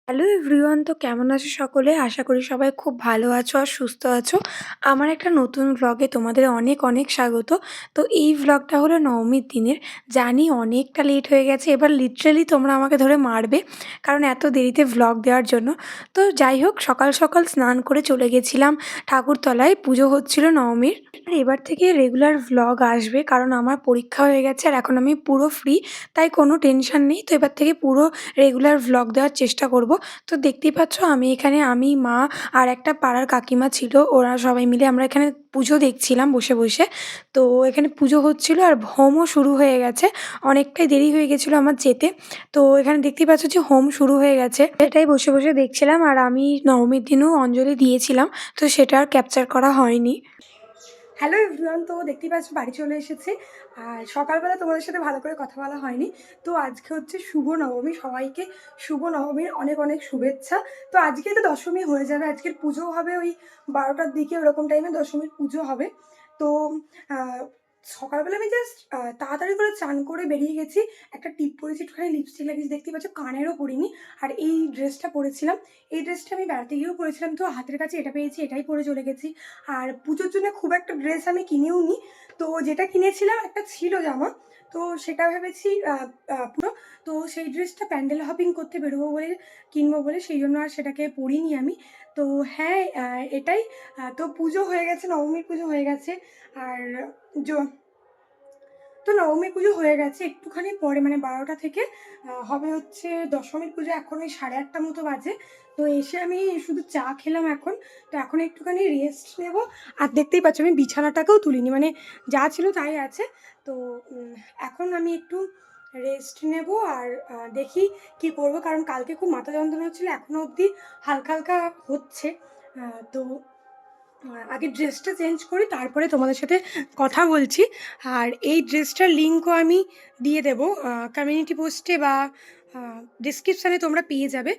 Hello everyone, তো কেমন আছো সকলে? আশা করি সবাই খুব ভালো আছো আর সুস্থ আছো। আমার একটা নতুন ভ্লগে তোমাদের অনেক অনেক স্বাগত। তো এই ভ্লগটা হলো নবমীর দিনের। জানি অনেকটা লেট হয়ে গেছে, এবার লিটারেলি তোমরা আমাকে ধরে মারবে কারণ এত দেরিতে ভ্লগ দেওয়ার জন্য। তো যাই হোক, সকাল সকাল স্নান করে চলে গেছিলাম ঠাকুরতলায়, পুজো হচ্ছিল নবমীর। আর এবার থেকে রেগুলার ভ্লগ আসবে কারণ আমার পরীক্ষা হয়ে গেছে আর এখন আমি পুরো ফ্রি, তাই কোনো টেনশন নেই। তো এবার থেকে পুরো রেগুলার ভ্লগ দেওয়ার চেষ্টা করব। তো দেখতেই পাচ্ছ আমি এখানে, আমি, মা আর একটা পাড়ার কাকিমা ছিল, ওরা সবাই মিলে আমরা এখানে পুজো দেখছিলাম বসে বসে। তো এখানে পুজো হচ্ছিল আর হোমও শুরু হয়ে গেছে। অনেকটাই দেরি হয়ে গেছিলো আমার যেতে। তো এখানে দেখতেই পাচ্ছ যে হোম শুরু হয়ে গেছে, এটাই বসে বসে দেখছিলাম। আর আমি নবমীর দিনও অঞ্জলি দিয়েছিলাম, তো সেটা আর ক্যাপচার করা হয়নি। হ্যালো এভরিওয়ান, তো দেখতেই পাচ্ছ বাড়ি চলে এসেছি। আর সকালবেলা তোমাদের সাথে ভালো করে কথা বলা হয়নি। তো আজকে হচ্ছে শুভ নবমী, সবাইকে শুভ নবমীর অনেক অনেক শুভেচ্ছা। তো আজকে তো দশমী হয়ে যাবে, আজকের পুজো হবে ওই 12টার দিকে, ওরকম টাইমে দশমীর পুজো হবে। তো সকালবেলা আমি জাস্ট তাড়াতাড়ি করে চান করে বেরিয়ে গেছি। একটা টিপ পরেছি, একটুখানি লিপস্টিক লাগিয়েছি, দেখতেই পাচ্ছ কানেরও পরিনি। আর এই ড্রেসটা পরেছিলাম, এই ড্রেসটা আমি বেড়াতে গিয়েও পরেছিলাম, তো হাতের কাছে এটা পেয়েছি, এটাই পরে চলে গেছি। আর পুজোর জন্য খুব একটা ড্রেস আমি কিনেও নি। তো যেটা কিনেছিলাম একটা ছিল জামা, তো সেটা ভেবেছি পুরো, তো সেই ড্রেসটা প্যান্ডেল হপিং করতে বেরোবো বলে কিনবো বলে, সেই জন্য আর সেটাকে পরিনি আমি। তো হ্যাঁ, এটাই। তো পুজো হয়ে গেছে, নবমীর পুজো হয়ে গেছে। আর তো নবমী পুজো হয়ে গেছে, একটুখানি পরে মানে 12টা থেকে হবে হচ্ছে দশমীর পুজো। এখন ওই 8:30 মতো বাজে। তো এসে আমি শুধু চা খেলাম এখন। তো এখন একটুখানি রেস্ট নেব। আর দেখতেই পাচ্ছ আমি বিছানাটাকেও তুলিনি, মানে যা ছিল তাই আছে। তো এখন আমি একটু রেস্ট নেব আর দেখি কি করব, কারণ কালকে খুব মাথা যন্ত্রণা হচ্ছিলো, এখনও অবধি হালকা হালকা হচ্ছে। তো আগে ড্রেসটা চেঞ্জ করি, তারপরে তোমাদের সাথে কথা বলছি। আর এই ড্রেসটার লিঙ্কও আমি দিয়ে দেবো কমিউনিটি পোস্টে বা ডিসক্রিপশানে, তোমরা পেয়ে যাবে।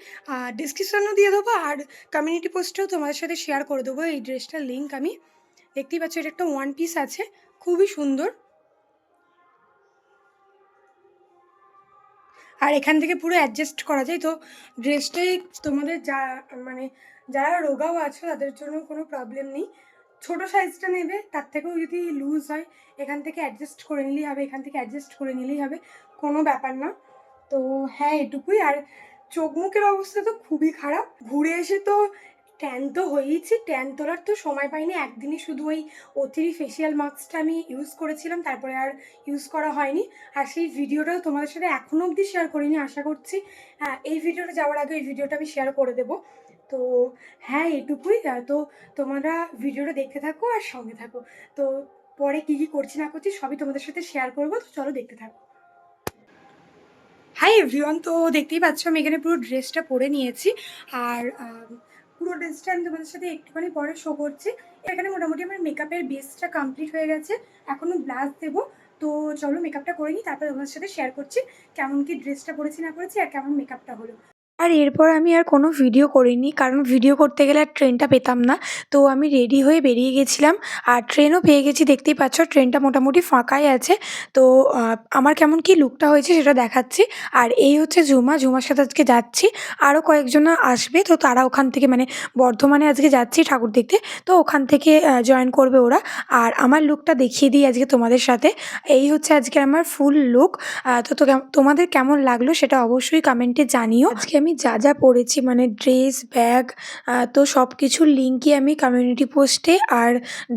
ডিসক্রিপশানেও দিয়ে দেবো আর কমিউনিটি পোস্টেও তোমাদের সাথে শেয়ার করে দেবো এই ড্রেসটার লিঙ্ক আমি। দেখতেই পাচ্ছ এটা একটা ওয়ান পিস আছে, খুবই সুন্দর। আর এখান থেকে পুরো অ্যাডজাস্ট করা যায়। তো ড্রেসটাই তোমাদের মানে যারা রোগাও আছো তাদের জন্য কোনো প্রবলেম নেই। ছোটো সাইজটা নেবে, তার থেকেও যদি লুজ হয় এখান থেকে অ্যাডজাস্ট করে নিলেই হবে, এখান থেকে অ্যাডজাস্ট করে নিলেই হবে, কোনো ব্যাপার না। তো হ্যাঁ, এটুকুই। আর চোখ মুখের অবস্থা তো খুবই খারাপ। ঘুরে এসে তো ট্যান তো হয়েইছি, ট্যান তোলার তো সময় পাইনি। একদিনই শুধু ওই O3 ফেসিয়াল মাস্কটা আমি ইউজ করেছিলাম, তারপরে আর ইউজ করা হয়নি। আর সেই ভিডিওটাও তোমাদের সাথে এখনও অবধি শেয়ার করিনি, আশা করছি এই ভিডিওটা যাওয়ার আগে এই ভিডিওটা আমি শেয়ার করে দেবো। তো হ্যাঁ, এটুকুই। তো তোমরা ভিডিওটা দেখতে থাকো আর সঙ্গে থাকো। তো পরে কী কী করছি না করছি সবই তোমাদের সাথে শেয়ার করবো, তো চলো দেখতে থাকো। হাই এভরিওয়ান, তো দেখতেই পাচ্ছ আমি এখানে পুরো ড্রেসটা পরে নিয়েছি। আর পুরো ড্রেসটা আমি তোমাদের সাথে একটুখানি পরে শো করছি। এখানে মোটামুটি আমার মেকআপের বেসটা কমপ্লিট হয়ে গেছে, এখনও ব্লাশ দেবো। তো চলো মেকআপটা করে নিই, তারপরে তোমাদের সাথে শেয়ার করছি কেমন কি ড্রেসটা পরেছি না পরেছি আর কেমন মেকআপটা হলো। আর এরপর আমি আর কোনো ভিডিও করিনি, কারণ ভিডিও করতে গেলে আর ট্রেনটা পেতাম না। তো আমি রেডি হয়ে বেরিয়ে গেছিলাম আর ট্রেনও পেয়ে গেছি। দেখতেই পাচ্ছ ট্রেনটা মোটামুটি ফাঁকাই আছে। তো আমার কেমন কি লুকটা হয়েছে সেটা দেখাচ্ছি। আর এই হচ্ছে ঝুমা, ঝুমার সাথে আজকে যাচ্ছি। আরও কয়েকজনা আসবে, তো তারা ওখান থেকে মানে বর্ধমানে আজকে যাচ্ছি ঠাকুর দেখতে, তো ওখান থেকে জয়েন করবে ওরা। আর আমার লুকটা দেখিয়ে দিই আজকে তোমাদের সাথে। এই হচ্ছে আজকে আমার ফুল লুক। তো তোমাদের কেমন লাগলো সেটা অবশ্যই কমেন্টে জানিও। আজকে আমি যা যা পরেছি মানে ড্রেস, ব্যাগ, তো সব কিছুর লিঙ্কই আমি কমিউনিটি পোস্টে আর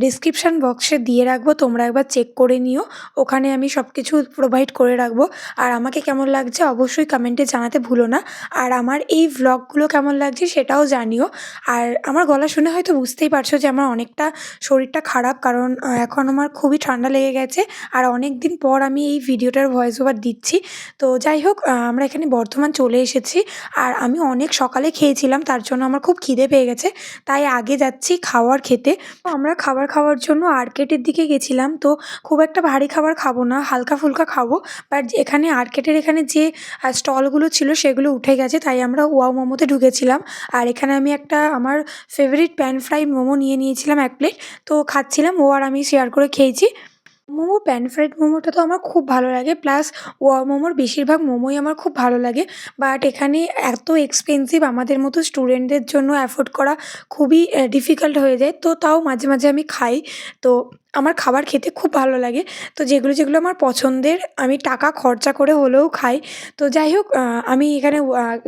ডিসক্রিপশান বক্সে দিয়ে রাখবো, তোমরা একবার চেক করে নিও। ওখানে আমি সব কিছু প্রোভাইড করে রাখবো। আর আমাকে কেমন লাগছে অবশ্যই কমেন্টে জানাতে ভুলো না। আর আমার এই ভ্লগগুলো কেমন লাগছে সেটাও জানিও। আর আমার গলা শুনে হয়তো বুঝতেই পারছো যে আমার অনেকটা শরীরটা খারাপ, কারণ এখন আমার খুবই ঠান্ডা লেগে গেছে। আর অনেক দিন পর আমি এই ভিডিওটার ভয়েস ওভার দিচ্ছি। তো যাই হোক, আমরা এখানে বর্ধমান চলে এসেছি। আর আমি অনেক সকালে খেয়েছিলাম, তার জন্য আমার খুব খিদে পেয়ে গেছে, তাই আগে যাচ্ছি খাবার খেতে। তো আমরা খাবার খাওয়ার জন্য আর্কেটের দিকে গেছিলাম। তো খুব একটা ভারী খাবার খাবো না, হালকা ফুলকা খাবো। বাট এখানে আর্কেটের এখানে যে স্টলগুলো ছিল সেগুলো উঠে গেছে, তাই আমরা ওয়াও মোমোতে ঢুকেছিলাম। আর এখানে আমি একটা আমার ফেভারিট প্যান ফ্রাই মোমো নিয়ে নিয়েছিলাম 1 প্লেট। তো খাচ্ছিলাম, ও আর আমি শেয়ার করে খেয়েছি। মোমো প্যান ফ্রাইড মোমোটা তো আমার খুব ভালো লাগে। প্লাস মোমোর বেশিরভাগ মোমোই আমার খুব ভালো লাগে। বাট এখানে এত এক্সপেনসিভ, আমাদের মতো স্টুডেন্টদের জন্য অ্যাফোর্ড করা খুবই ডিফিকাল্ট হয়ে যায়। তো তাও মাঝে, মাঝে আমি খাই। তো আমার খাবার খেতে খুব ভালো লাগে। তো যেগুলো আমার পছন্দের, আমি টাকা খরচা করে হলেও খাই। তো যাই হোক, আমি এখানে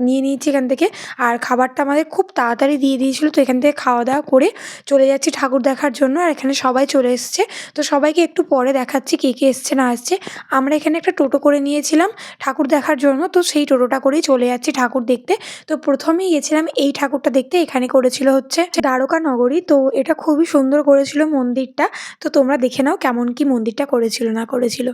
নিয়ে নিয়েছি এখান থেকে। আর খাবারটা আমাদের খুব তাড়াতাড়ি দিয়ে দিয়েছিল। তো এখান থেকে খাওয়া-দাওয়া করে চলে যাচ্ছি ঠাকুর দেখার জন্য। আর এখানে সবাই চলে এসছে। তো সবাইকে একটু পরে দেখাচ্ছি কে, কে এসছে না এসছে। আমরা এখানে একটা টোটো করে নিয়েছিলাম ঠাকুর দেখার জন্য। তো সেই টোটোটা করেই চলে যাচ্ছি ঠাকুর দেখতে। তো ১ম এই গেছিলাম এই ঠাকুরটা দেখতে। এখানে করেছিল হচ্ছে দ্বারকা নগরী। তো এটা খুবই সুন্দর করেছিল মন্দিরটা। তো তোমরা দেখে নাও কেমন কি মন্দিরটা করেছিল না করেছিল।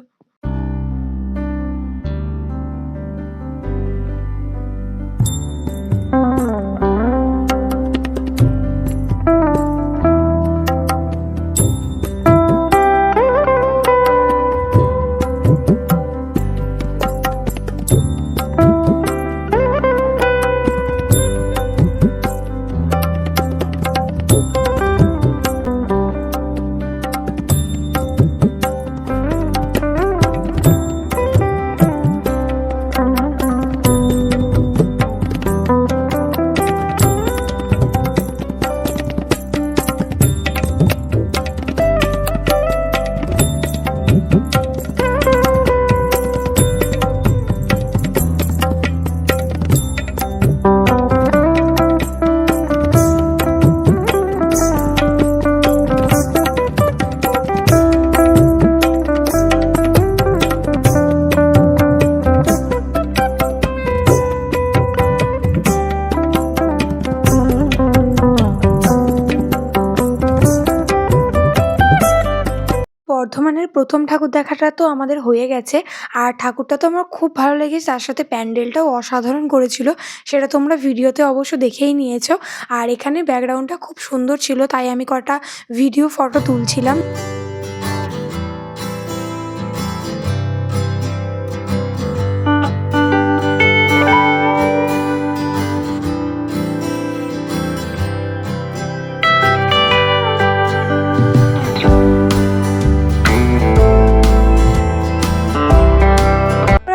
বর্ধমানের ১ম ঠাকুর দেখাটা তো আমাদের হয়ে গেছে। আর ঠাকুরটা তো আমার খুব ভালো লেগেছে। তার সাথে প্যান্ডেলটাও অসাধারণ করেছিল। সেটা তোমরা ভিডিওতে অবশ্য দেখেই নিয়েছো। আর এখানে ব্যাকগ্রাউন্ডটা খুব সুন্দর ছিল, তাই আমি কটা ভিডিও, ফটো তুলছিলাম।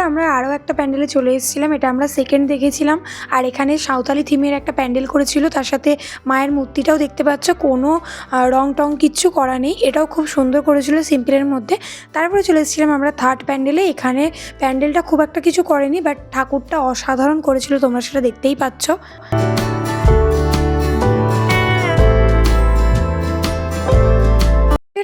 আমরা আরও একটা প্যান্ডেলে চলে এসেছিলাম। এটা আমরা সেকেন্ড দেখেছিলাম। আর এখানে সাঁওতালি থিমের একটা প্যান্ডেল করেছিল। তার সাথে মায়ের মূর্তিটাও দেখতে পাচ্ছ। কোনো রং-টং কিচ্ছু করা নেই। এটাও খুব সুন্দর করেছিল সিম্পলের মধ্যে। তারপরে চলে এসেছিলাম আমরা থার্ড প্যান্ডেলে। এখানে প্যান্ডেলটা খুব একটা কিছু করেনি, বাট ঠাকুরটা অসাধারণ করেছিল। তোমরা সেটা দেখতেই পাচ্ছ।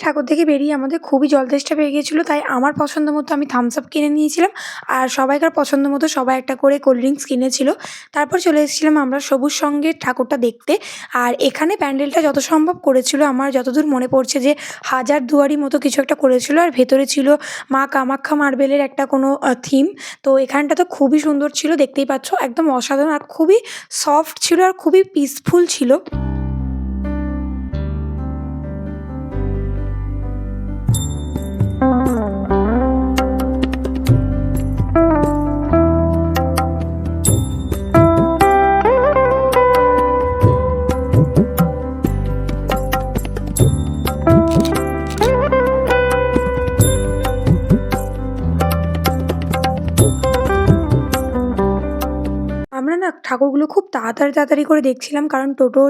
ঠাকুর থেকে বেরিয়ে আমাদের খুবই জল তেষ্টা পেয়ে গিয়েছিল। তাই আমার পছন্দ মতো আমি থামস আপ কিনে নিয়েছিলাম। আর সবাইকার পছন্দ মতো সবাই একটা করে কোল্ড ড্রিঙ্কস কিনেছিল। তারপর চলে এসেছিলাম আমরা সবুজ সঙ্গের ঠাকুরটা দেখতে। আর এখানে প্যান্ডেলটা যত সম্ভব করেছিল, আমার যতদূর মনে পড়ছে যে হাজারদুয়ারি মতো কিছু একটা করেছিল। আর ভেতরে ছিল মা কামাখ্যা মার্বেলের একটা কোনো থিম। তো এখানটা তো খুবই সুন্দর ছিল, দেখতেই পাচ্ছ। একদম অসাধারণ আর খুবই সফট ছিল আর খুবই পিসফুল ছিল। আমরা না ঠাকুরগুলো খুব তাড়াতাড়ি, তাড়াতাড়ি করে দেখছিলাম। কারণ টোটো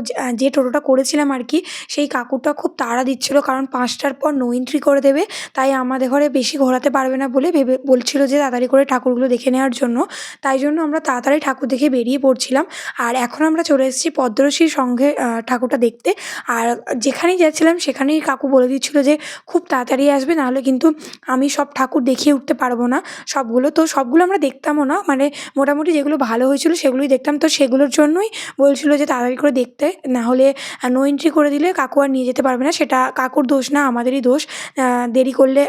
যে টোটোটা করেছিলাম আরকি, সেই কাকুটা খুব তাড়া দিচ্ছিল। কারণ ৫ টার পর নো এন্ট্রি করে দেবে। তাই আমাদের ঘরে বেশি ঘোরাতে পারবে না বলে বলছিল যে তাড়াতাড়ি করে ঠাকুরগুলো দেখে নেওয়ার জন্য। তাই জন্য আমরা তাড়াতাড়ি ঠাকুর দেখে বেরিয়ে পড়ছিলাম। আর এখন আমরা চলে এসেছি পদ্মশ্রীর সঙ্ঘে ঠাকুরটা দেখতে। আর যেখানেই যাচ্ছিলাম সেখানেই কাকু বলে দিচ্ছিল যে খুব তাড়াতাড়ি আসবে, নাহলে কিন্তু আমি সব ঠাকুর দেখিয়ে উঠতে পারবো না সবগুলো। তো সবগুলো আমরা দেখতামও না। মানে মোটামুটি যেগুলো ভালো হয়েছিল সেগুলোই দেখতাম। তো সেগুলোর জন্যই বলছিল যে তাড়াতাড়ি করে দেখতে, না হলে নো এন্ট্রি করে দিলে কাকু আর নিয়ে যেতে পারবে না। সেটা কাকুর দোষ না, আমাদেরই দোষ। দেরি করলে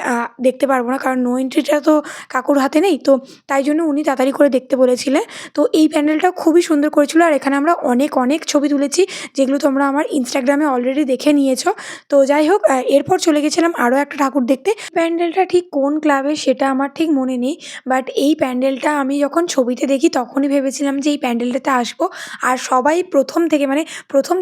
দেখতে পারবো না, কারণ নো এন্ট্রিটা তো কাকুর হাতে নেই। তো তাই জন্য উনি তাড়াতাড়ি করে দেখতে বলেছিলেন। তো এই প্যান্ডেলটা খুবই সুন্দর করেছিল। আর এখানে আমরা অনেক, অনেক ছবি তুলেছি, যেগুলো তোমরা আমার ইনস্টাগ্রামে অলরেডি দেখে নিয়েছো। তো যাই হোক, এরপর চলে গেছিলাম আরও একটা ঠাকুর দেখতে। প্যান্ডেলটা ঠিক কোন ক্লাবের সেটা আমার ঠিক মনে নেই। বাট এই প্যান্ডেলটা আমি যখন ছবিতে দেখি তখনই ভেবেছিলাম যে এই প্যান্ডেলটাতে আসবো। আর সবাই প্রথম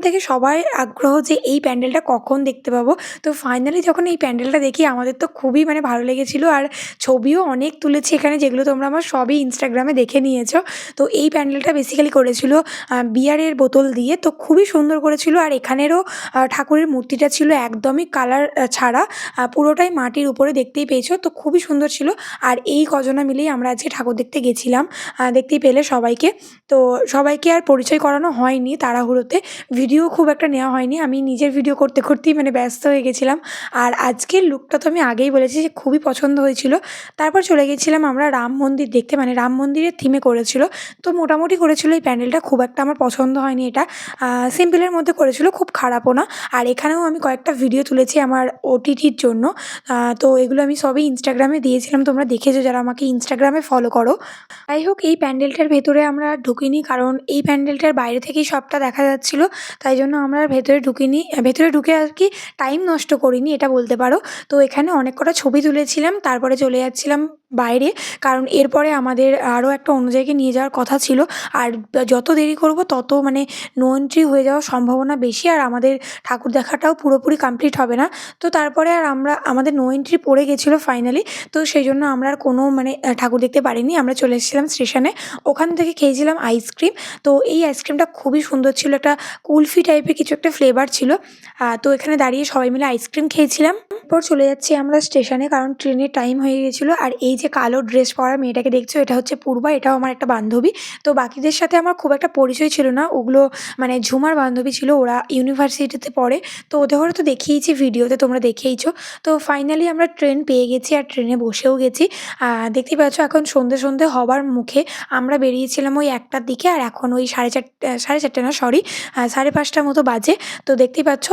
থেকে সবার আগ্রহ যে এই প্যান্ডেলটা কখন দেখতে পাবো। তো ফাইনালি যখন এই প্যান্ডেলটা দেখি আমাদের তো খুবই ভালো লেগেছিলো, আর ছবিও অনেক তুলেছি এখানে, যেগুলো তোমরা আমার সবই ইনস্টাগ্রামে দেখে নিয়েছো। তো এই প্যান্ডেলটা বেসিক্যালি করেছিল বিয়ারের বোতল দিয়ে, তো খুবই সুন্দর করেছিল। আর এখানেরও ঠাকুরের মূর্তিটা ছিল একদমই কালার ছাড়া, পুরোটাই মাটির উপরে, দেখতেই পেয়েছো তো খুবই সুন্দর ছিল। আর এই কজনা মিলেই আমরা আজকে ঠাকুর দেখতে গেছিলাম, দেখতেই পেলে সবাইকে। তো সবাইকে আর পরিচয় করানো হয়নি তাড়াহুড়োতে, ভিডিও খুব একটা নেওয়া হয়নি, আমি নিজের ভিডিও করতে করতেই ব্যস্ত হয়ে গেছিলাম। আর আজকের লুকটা তো আমি আগেই বলেছি যে খুবই পছন্দ হয়েছিল। তারপর চলে গেছিলাম আমরা রাম মন্দির দেখতে, রাম মন্দিরের থিমে করেছিল। তো মোটামুটি করেছিল এই প্যান্ডেলটা, খুব একটা আমার পছন্দ হয়নি এটা, সিম্পলের মধ্যে করেছিল, খুব খারাপও না। আর এখানেও আমি কয়েকটা ভিডিও তুলেছি আমার ওটিটির জন্য, তো এগুলো আমি সবই ইনস্টাগ্রামে দিয়েছিলাম, তোমরা দেখেছো যারা আমাকে ইনস্টাগ্রামে ফলো করো। যাই হোক, এই প্যান্ডেলটার ভেতরে আমরা ঢুকিনি, কারণ এই প্যান্ডেলটার বাইরে থেকেই সবটা দেখা যাচ্ছিলো, তাই জন্য আমরা আর ভেতরে ঢুকিনি। ভেতরে ঢুকে আর কি টাইম নষ্ট করিনি এটা বলতে পারো। তো এখানে অনেক কটা ছবি তুলেছিলাম, তারপরে চলে যাচ্ছিলাম বাইরে, কারণ এরপরে আমাদের আরও একটা অন্য জায়গায় নিয়ে যাওয়ার কথা ছিল। আর যত দেরি করব তত নো এন্ট্রি হয়ে যাওয়ার সম্ভাবনা বেশি, আর আমাদের ঠাকুর দেখাটাও পুরোপুরি কমপ্লিট হবে না। তো তারপরে আর আমাদের নো এন্ট্রি পড়ে গেছিলো ফাইনালি। তো সেই জন্য আমরা আর কোনো ঠাকুর দেখতে পারিনি, আমরা চলে এসেছিলাম স্টেশনে। ওখান থেকে খেয়েছিলাম আইসক্রিম। তো এই আইসক্রিমটা খুবই সুন্দর ছিল, একটা কুলফি টাইপের কিছু একটা ফ্লেভার ছিল। তো এখানে দাঁড়িয়ে সবাই মিলে আইসক্রিম খেয়েছিলাম। এরপর চলে যাচ্ছি আমরা স্টেশনে, কারণ ট্রেনের টাইম হয়ে গেছিলো। আর এই যে কালো ড্রেস পরা মেয়েটাকে দেখছো, এটা হচ্ছে পূর্বা, এটাও আমার একটা বান্ধবী। তো বাকিদের সাথে আমার খুব একটা পরিচয় ছিল না, ওগুলো ঝুমার বান্ধবী ছিল, ওরা ইউনিভার্সিটিতে পড়ে। তো ওদের ঘরে তো দেখিয়েছি ভিডিওতে, তোমরা দেখেইছো। তো ফাইনালি আমরা ট্রেন পেয়ে গেছি, আর ট্রেনে বসেও গেছি। দেখতেই পাচ্ছ এখন সন্ধে সন্ধে হবার মুখে। আমরা বেরিয়েছিলাম ওই 1টার দিকে, আর এখন ওই 4:30 না, সরি, 5:30 মতো বাজে। তো দেখতেই পাচ্ছ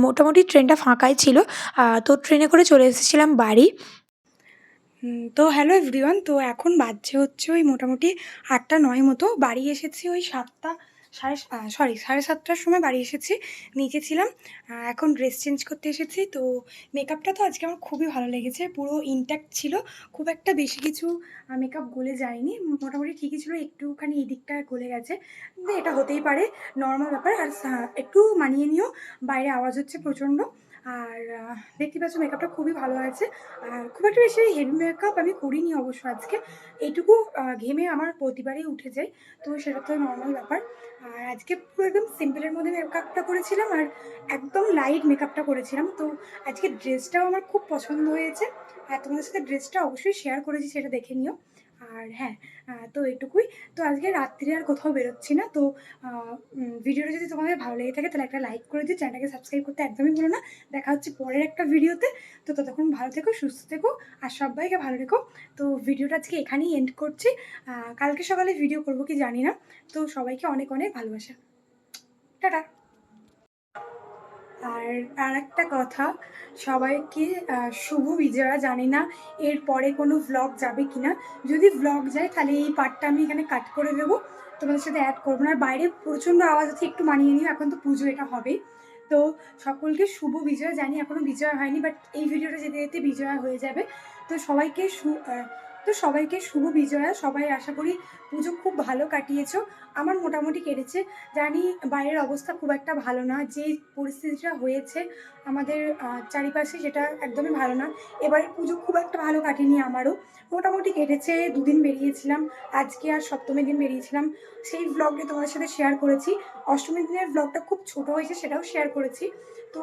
মোটামুটি ট্রেনটা ফাঁকাই ছিল। তো ট্রেনে করে চলে এসেছিলাম বাড়ি। তো হ্যালো এভরিওয়ান, তো এখন বাজছে হচ্ছে ওই মোটামুটি 8টা 9 মতো। বাড়ি এসেছি ওই 7:30 সময় বাড়ি এসেছি, নিচে ছিলাম। এখন ড্রেস চেঞ্জ করতে এসেছি। তো মেকআপটা তো আজকে আমার খুবই ভালো লেগেছে, পুরো ইনট্যাক্ট ছিল, খুব একটা বেশি কিছু মেকআপ গলে যায়নি, মোটামুটি ঠিকই ছিল, একটুখানি এই দিকটা গলে গেছে, কিন্তু এটা হতেই পারে, নর্মাল ব্যাপার। আর একটু মানিয়ে নিও, বাইরে আওয়াজ হচ্ছে প্রচণ্ড। আর দেখতে পাচ্ছ মেকআপটা খুবই ভালো আছে। আর খুব একটা বেশি হেভি মেকআপ আমি করিনি অবশ্য আজকে, এইটুকু ঘেমে আমার প্রতিবারই উঠে যায়, তো সেটা তো নর্মাল ব্যাপার। আর আজকে পুরো একদম সিম্পলের মধ্যে মেকআপটা করেছিলাম, আর একদম লাইট মেকআপটা করেছিলাম। তো আজকে ড্রেসটাও আমার খুব পছন্দ হয়েছে, আর তোমাদের সাথে ড্রেসটা অবশ্যই শেয়ার করেছি, সেটা দেখে নিও। আর হ্যাঁ, তো এটুকুই। তো আজকে রাত্রিরে আর কোথাও বেরোচ্ছি না। তো ভিডিওটা যদি তোমাদের ভালো লেগে থাকে তাহলে একটা লাইক করে দিও, চ্যানেলটাকে সাবস্ক্রাইব করতে একদমই ভুলো না। দেখা হচ্ছে পরের একটা ভিডিওতে। তো ততক্ষণ ভালো থেকো, সুস্থ থেকো, আর সবাইকে ভালো রেখো। তো ভিডিওটা আজকে এখানেই এন্ড করছি। কালকে সকালে ভিডিও করবো কি জানি না। তো সবাইকে অনেক অনেক ভালোবাসা, টাটা। আর একটা কথা, সবাইকে শুভ বিজয়া। জানি না এরপরে কোনো ভ্লগ যাবে কিনা, যদি ভ্লগ যায় তাহলে এই পার্টটা আমি এখানে কাট করে দেবো, তোমাদের সাথে অ্যাড করবো না। আর বাইরে প্রচণ্ড আওয়াজ আছে, একটু মানিয়ে নিও, এখন তো পুজো, এটা হবেই। তো সকলকে শুভ বিজয়া। জানি এখনও বিজয়া হয়নি, বাট এই ভিডিওটা যেতে যেতে বিজয়া হয়ে যাবে। তো সবাইকে শুভ বিজয়া। সবাই আশা করি পুজো খুব ভালো কাটিয়েছো, আমার মোটামুটি কেটেছে। জানি বাইরের অবস্থা খুব একটা ভালো না, যে পরিস্থিতিটা হয়েছে আমাদের চারিপাশে সেটা একদমই ভালো না। এবারে পুজো খুব একটা ভালো কাটেনি আমারও, মোটামুটি কেটেছে। 2 দিন বেরিয়েছিলাম, আজকে আর সপ্তমীর দিন বেরিয়েছিলাম, সেই ভ্লগটা তোমাদের সাথে শেয়ার করেছি। অষ্টমীর দিনের ভ্লগটা খুব ছোটো হয়েছে, সেটাও শেয়ার করেছি। তো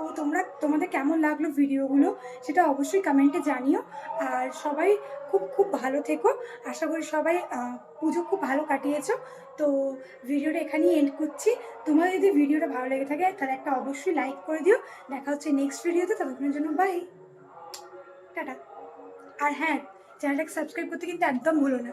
তোমাদের কেমন লাগলো ভিডিওগুলো সেটা অবশ্যই কমেন্টে জানিও। আর সবাই খুব খুব ভালো থেকো, আশা করি সবাই পুজো খুব ভালো কাটিয়েছো। তো ভিডিওটা এখানেই এন্ড করছি। তোমার যদি ভিডিওটা ভালো লেগে থাকে তাহলে একটা অবশ্যই লাইক করে দিও। দেখা হচ্ছে নেক্সট ভিডিওতে, ততক্ষণের জন্য বাই, টাটা। আর হ্যাঁ, চ্যানেলটাকে সাবস্ক্রাইব করতে কিন্তু একদম ভুলো না।